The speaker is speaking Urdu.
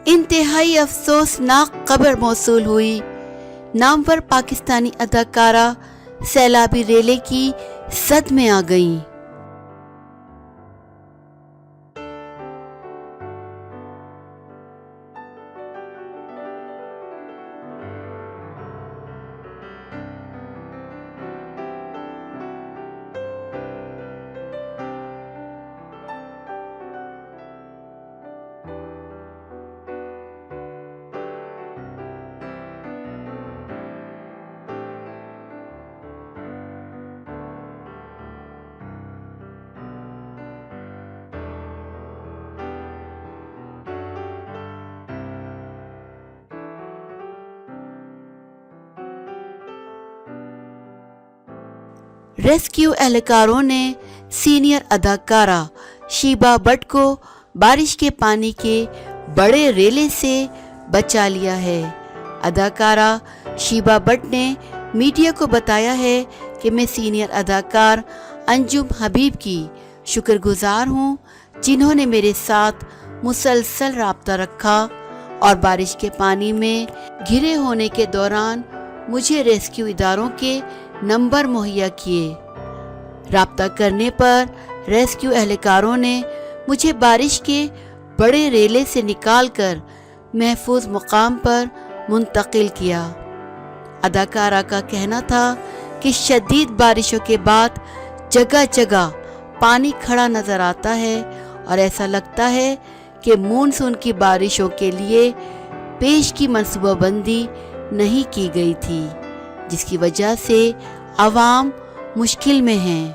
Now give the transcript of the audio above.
انتہائی افسوسناک خبر موصول ہوئی۔ نامور پاکستانی اداکارہ سیلابی ریلے کی زد میں آ گئیں۔ ریسکیو اہلکاروں نے سینئر اداکارہ شیبا بٹ کو بارش کے پانی کے بڑے ریلے سے بچا لیا ہے۔ اداکارہ شیبا بٹ نے میڈیا کو بتایا ہے کہ میں سینئر اداکار انجم حبیب کی شکر گزار ہوں، جنہوں نے میرے ساتھ مسلسل رابطہ رکھا اور بارش کے پانی میں گھرے ہونے کے دوران مجھے ریسکیو اداروں کے نمبر مہیا کیے۔ رابطہ کرنے پر ریسکیو اہلکاروں نے مجھے بارش کے بڑے ریلے سے نکال کر محفوظ مقام پر منتقل کیا۔ اداکارہ کا کہنا تھا کہ شدید بارشوں کے بعد جگہ جگہ پانی کھڑا نظر آتا ہے اور ایسا لگتا ہے کہ مونسون کی بارشوں کے لیے پیش کی منصوبہ بندی نہیں کی گئی تھی، جس کی وجہ سے عوام مشکل میں ہیں۔